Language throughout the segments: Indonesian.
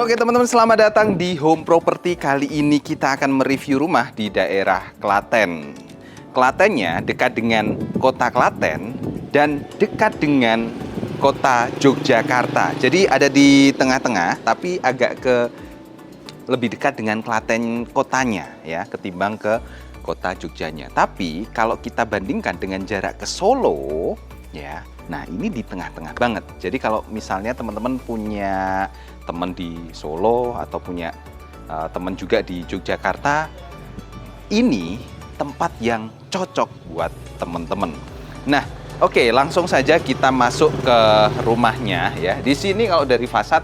Oke teman-teman, selamat datang di Home Property. Kali ini kita akan mereview rumah di daerah Klaten. Klatennya dekat dengan kota Klaten dan dekat dengan kota Yogyakarta. Jadi ada di tengah-tengah, tapi agak lebih dekat dengan Klaten kotanya ya, ketimbang ke kota Jogjanya. Tapi kalau kita bandingkan dengan jarak ke Solo ya, nah ini di tengah-tengah banget. Jadi kalau misalnya teman-teman punya teman di Solo atau punya teman juga di Yogyakarta, ini tempat yang cocok buat teman-teman. Nah, oke, langsung saja kita masuk ke rumahnya ya. Di sini kalau dari fasad,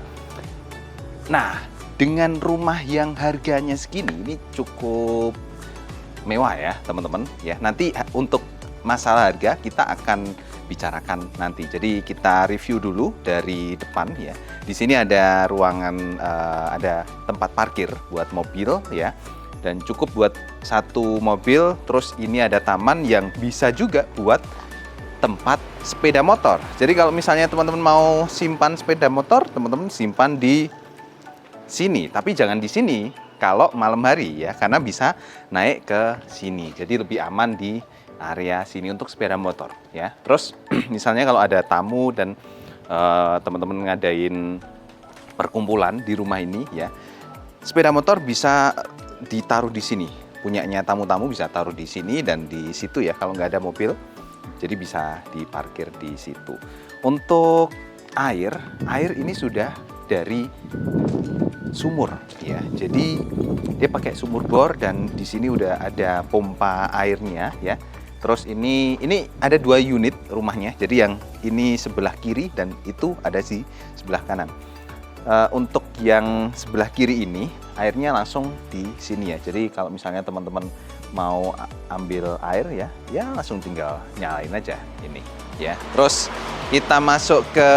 nah dengan rumah yang harganya segini ini cukup mewah ya teman-teman ya. Nanti untuk masalah harga kita akan bicarakan nanti. Jadi kita review dulu dari depan ya. Di sini ada ruangan, ada tempat parkir buat mobil ya, dan cukup buat satu mobil. Terus ini ada taman yang bisa juga buat tempat sepeda motor. Jadi kalau misalnya teman-teman mau simpan sepeda motor, teman-teman simpan di sini. Tapi jangan di sini kalau malam hari ya, karena bisa naik ke sini. Jadi lebih aman di area sini untuk sepeda motor ya. Terus misalnya kalau ada tamu dan teman-teman ngadain perkumpulan di rumah ini ya, sepeda motor bisa ditaruh di sini. Punyanya tamu-tamu bisa taruh di sini dan di situ ya kalau nggak ada mobil. Jadi bisa diparkir di situ. Untuk air ini sudah dari sumur ya. Jadi dia pakai sumur bor dan di sini udah ada pompa airnya ya. Terus ini ada 2 unit rumahnya. Jadi yang ini sebelah kiri dan itu ada di sebelah kanan. Untuk yang sebelah kiri ini airnya langsung di sini ya. Jadi kalau misalnya teman-teman mau ambil air ya langsung tinggal nyalain aja ini ya. Terus kita masuk ke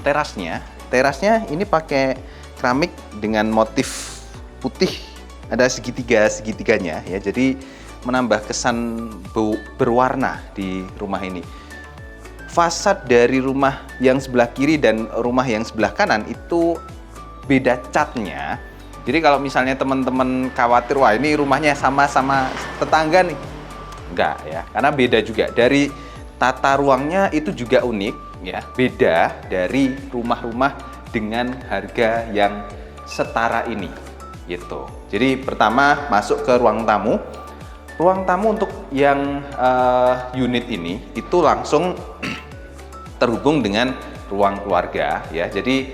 terasnya. Terasnya ini pakai keramik dengan motif putih. Ada segitiganya ya. Jadi menambah kesan berwarna di rumah ini. Fasad dari rumah yang sebelah kiri dan rumah yang sebelah kanan itu beda catnya. Jadi kalau misalnya teman-teman khawatir, wah ini rumahnya sama-sama tetangga nih, enggak ya, karena beda juga. Dari tata ruangnya itu juga unik ya, beda dari rumah-rumah dengan harga yang setara ini gitu. Jadi pertama masuk ke ruang tamu. Ruang tamu untuk yang unit ini itu langsung terhubung dengan ruang keluarga ya. Jadi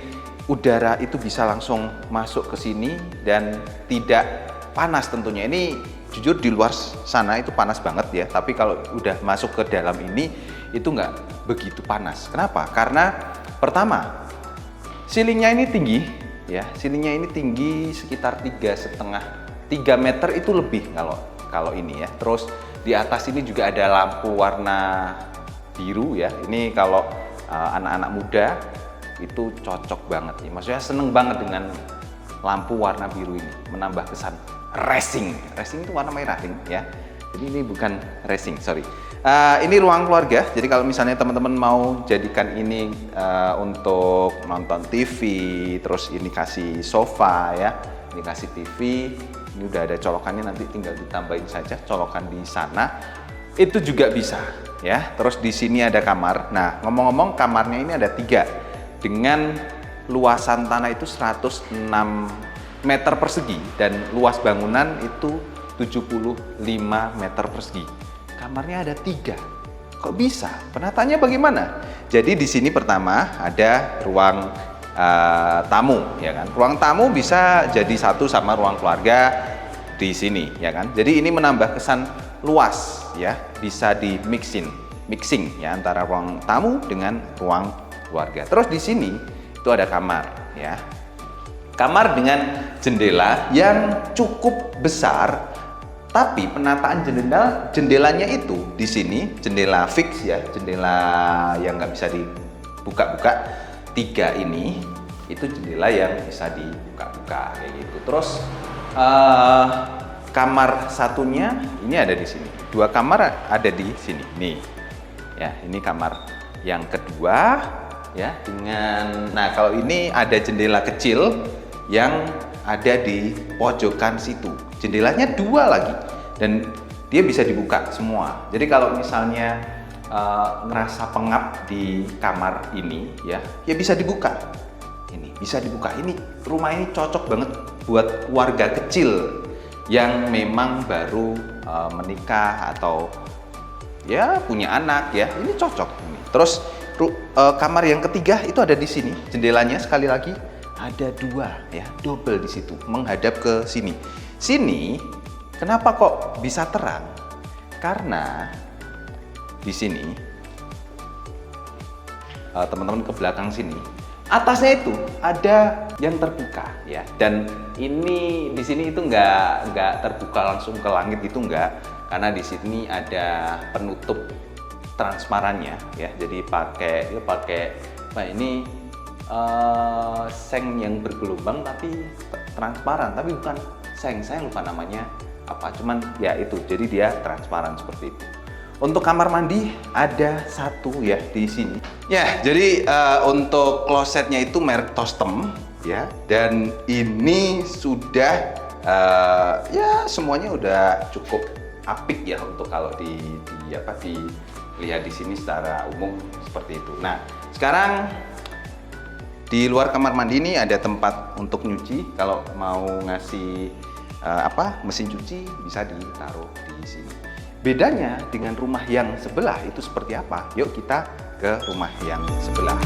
udara itu bisa langsung masuk ke sini dan tidak panas tentunya. Ini jujur di luar sana itu panas banget ya. Tapi kalau udah masuk ke dalam ini itu nggak begitu panas. Kenapa? Karena pertama ceilingnya ini tinggi ya. Ceilingnya ini tinggi sekitar 3,5 meter itu lebih kalau ini ya. Terus di atas ini juga ada lampu warna biru ya. Ini kalau anak-anak muda itu cocok banget ya. Maksudnya seneng banget dengan lampu warna biru ini, menambah kesan racing. Racing itu warna merah ya. Jadi ini bukan racing, sorry. Ini ruang keluarga. Jadi kalau misalnya teman-teman mau jadikan ini untuk nonton TV, terus ini kasih sofa ya, ini kasih TV. Ini udah ada colokannya, nanti tinggal ditambahin saja colokan di sana. Itu juga bisa ya. Terus di sini ada kamar. Nah, ngomong-ngomong kamarnya ini ada 3 dengan luasan tanah itu 106 meter persegi dan luas bangunan itu 75 meter persegi. Kamarnya ada 3. Kok bisa? Penataannya bagaimana? Jadi di sini pertama ada ruang tamu ya kan. Ruang tamu bisa jadi satu sama ruang keluarga di sini ya kan. Jadi ini menambah kesan luas ya, bisa di mixing ya antara ruang tamu dengan ruang keluarga. Terus di sini itu ada kamar ya. Kamar dengan jendela yang cukup besar, tapi penataan jendelanya itu di sini jendela fix ya, jendela yang nggak bisa dibuka-buka. 3 ini itu jendela yang bisa dibuka-buka kayak gitu. Terus kamar satunya ini ada di sini. 2 kamar ada di sini nih ya. Ini kamar yang kedua ya dengan, nah kalau ini ada jendela kecil yang ada di pojokan situ. Jendelanya 2 lagi dan dia bisa dibuka semua. Jadi kalau misalnya ngerasa pengap di kamar ini ya bisa dibuka. Ini bisa dibuka. Ini rumah ini cocok banget buat keluarga kecil yang memang baru menikah atau ya punya anak ya. Ini cocok. Terus kamar yang ketiga itu ada di sini. Jendelanya sekali lagi ada 2 ya, double di situ menghadap ke sini. Sini kenapa kok bisa terang? Karena di sini teman-teman ke belakang sini, atasnya itu ada yang terbuka ya. Dan ini di sini itu nggak terbuka langsung ke langit itu enggak, karena di sini ada penutup transparannya ya. Jadi pakai nah ini seng yang bergelombang tapi transparan, tapi bukan seng, saya lupa namanya apa, cuman ya itu, jadi dia transparan seperti itu. Untuk kamar mandi ada 1 ya di sini. Ya, jadi untuk klosetnya itu merek Tostem ya, dan ini sudah ya semuanya udah cukup apik ya untuk kalau dilihat di sini secara umum seperti itu. Nah, sekarang di luar kamar mandi ini ada tempat untuk nyuci. Kalau mau ngasih mesin cuci bisa ditaruh di sini. Bedanya dengan rumah yang sebelah itu seperti apa? Yuk kita ke rumah yang sebelah.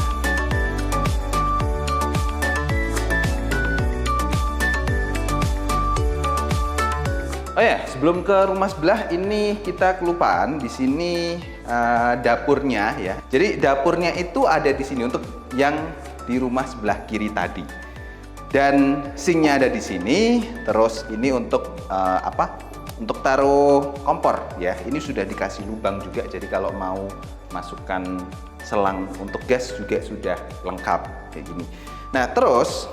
Oh ya, sebelum ke rumah sebelah ini kita kelupaan di sini dapurnya ya. Jadi dapurnya itu ada di sini untuk yang di rumah sebelah kiri tadi. Dan sinknya ada di sini. Terus ini untuk untuk taruh kompor ya. Ini sudah dikasih lubang juga. Jadi kalau mau masukkan selang untuk gas juga sudah lengkap kayak gini. Nah, terus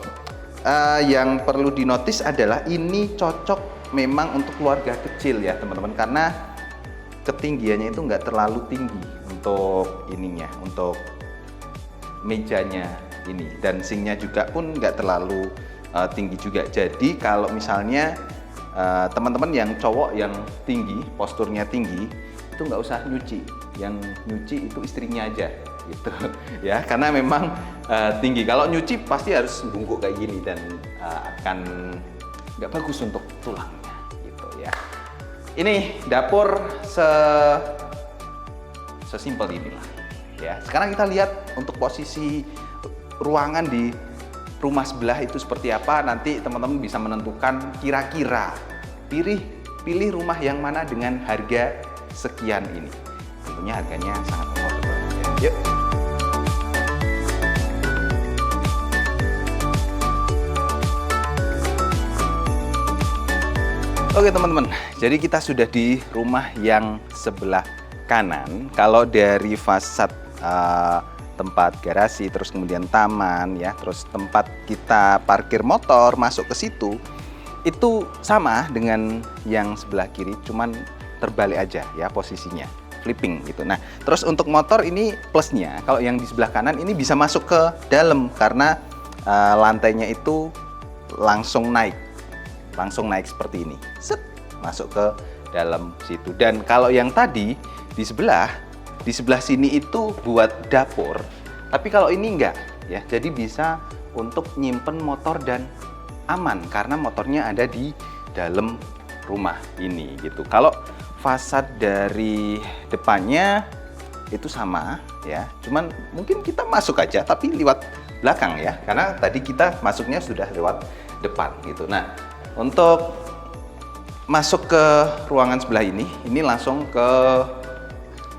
yang perlu dinotis adalah ini cocok memang untuk keluarga kecil ya teman-teman, karena ketinggiannya itu nggak terlalu tinggi untuk ininya, untuk mejanya ini, dan sinknya juga pun nggak terlalu tinggi juga. Jadi kalau misalnya teman-teman yang cowok yang tinggi, posturnya tinggi, itu nggak usah nyuci, yang nyuci itu istrinya aja gitu ya, karena memang tinggi. Kalau nyuci pasti harus bungkuk kayak gini dan akan nggak bagus untuk tulangnya gitu ya. Ini dapur sesimpel inilah ya. Sekarang kita lihat untuk posisi ruangan di rumah sebelah itu seperti apa. Nanti teman-teman bisa menentukan kira-kira pilih rumah yang mana dengan harga sekian ini. Tentunya harganya sangat affordable ya. Yuk. Oke teman-teman, jadi kita sudah di rumah yang sebelah kanan. Kalau dari fasad tempat garasi, terus kemudian taman ya, terus tempat kita parkir motor masuk ke situ, itu sama dengan yang sebelah kiri, cuman terbalik aja ya posisinya, flipping gitu. Nah, terus untuk motor ini plusnya, kalau yang di sebelah kanan ini bisa masuk ke dalam karena lantainya itu langsung naik seperti ini, set, masuk ke dalam situ. Dan kalau yang tadi di sebelah sini itu buat dapur, tapi kalau ini enggak ya, jadi bisa untuk nyimpen motor dan aman karena motornya ada di dalam rumah ini gitu. Kalau fasad dari depannya itu sama ya, cuman mungkin kita masuk aja tapi lewat belakang ya, karena tadi kita masuknya sudah lewat depan gitu. Nah, untuk masuk ke ruangan sebelah ini langsung ke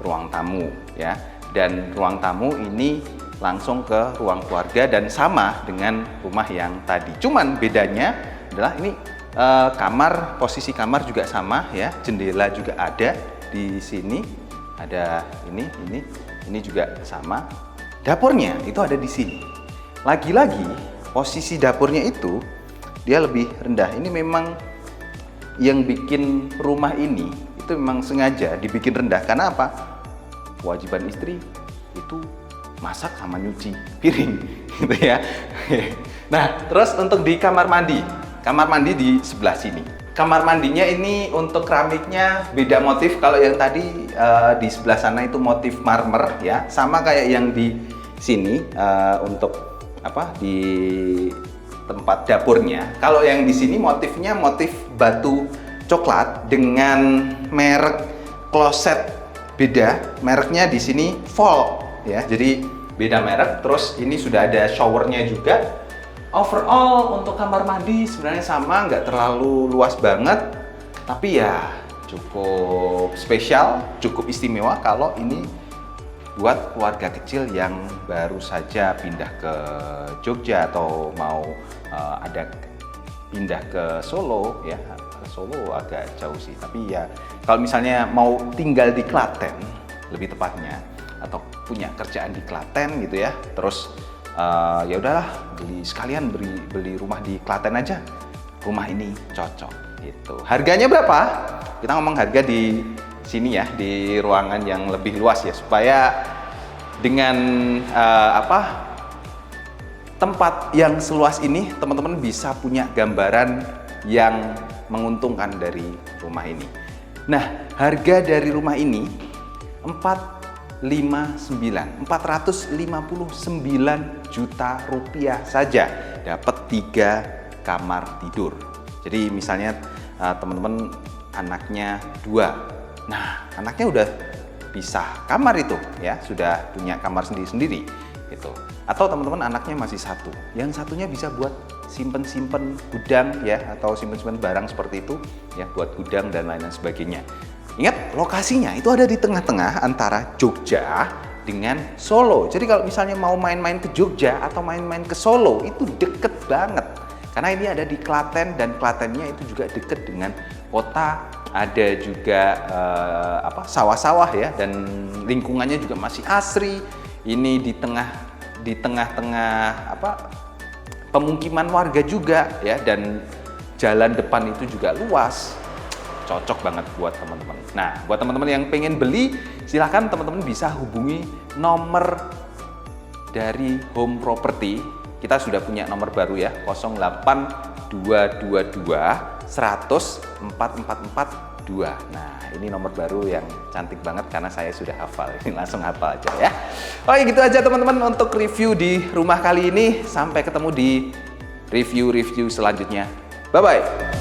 ruang tamu ya, dan ruang tamu ini langsung ke ruang keluarga dan sama dengan rumah yang tadi. Cuman bedanya adalah ini kamar, posisi kamar juga sama ya, jendela juga ada di sini, ada ini juga sama. Dapurnya itu ada di sini. Lagi-lagi posisi dapurnya itu dia lebih rendah. Ini memang yang bikin rumah ini itu memang sengaja dibikin rendah. Karena apa? Kewajiban istri itu masak sama nyuci piring gitu ya. Nah, terus untuk di kamar mandi di sebelah sini. Kamar mandinya ini untuk keramiknya beda motif. Kalau yang tadi di sebelah sana itu motif marmer ya, sama kayak yang di sini untuk apa di tempat dapurnya. Kalau yang di sini motifnya motif batu coklat dengan merek kloset beda. Mereknya di sini Vol ya. Jadi beda merek. Terus ini sudah ada showernya juga. Overall untuk kamar mandi sebenarnya sama, nggak terlalu luas banget, tapi ya cukup spesial, cukup istimewa kalau ini buat keluarga kecil yang baru saja pindah ke Jogja atau mau ada pindah ke Solo ya. Ke Solo agak jauh sih, tapi ya kalau misalnya mau tinggal di Klaten lebih tepatnya, atau punya kerjaan di Klaten gitu ya, terus ya udahlah beli rumah di Klaten aja, rumah ini cocok gitu. Harganya berapa? Kita ngomong harga di sini ya, di ruangan yang lebih luas ya, supaya dengan tempat yang seluas ini teman-teman bisa punya gambaran yang menguntungkan dari rumah ini. Nah, harga dari rumah ini 459 juta rupiah saja dapat 3 kamar tidur. Jadi misalnya teman-teman anaknya 2, nah anaknya udah pisah kamar itu ya, sudah punya kamar sendiri-sendiri gitu. Atau teman-teman anaknya masih 1, yang satunya bisa buat simpen-simpen gudang ya, atau simpen-simpen barang seperti itu ya, buat gudang dan lain-lain sebagainya. Ingat, lokasinya itu ada di tengah-tengah antara Jogja dengan Solo. Jadi kalau misalnya mau main-main ke Jogja atau main-main ke Solo itu deket banget. Karena ini ada di Klaten, dan Klatennya itu juga deket dengan kota. Ada juga sawah-sawah ya, dan lingkungannya juga masih asri. Ini di tengah-tengah pemukiman warga juga ya, dan jalan depan itu juga luas. Cocok banget buat teman-teman. Nah, buat teman-teman yang pengen beli, silahkan teman-teman bisa hubungi nomor dari Home Property. Kita sudah punya nomor baru ya, 08222 100 4442. Nah, ini nomor baru yang cantik banget karena saya sudah hafal. Ini langsung hafal aja ya. Oke, gitu aja teman-teman untuk review di rumah kali ini. Sampai ketemu di review-review selanjutnya. Bye-bye.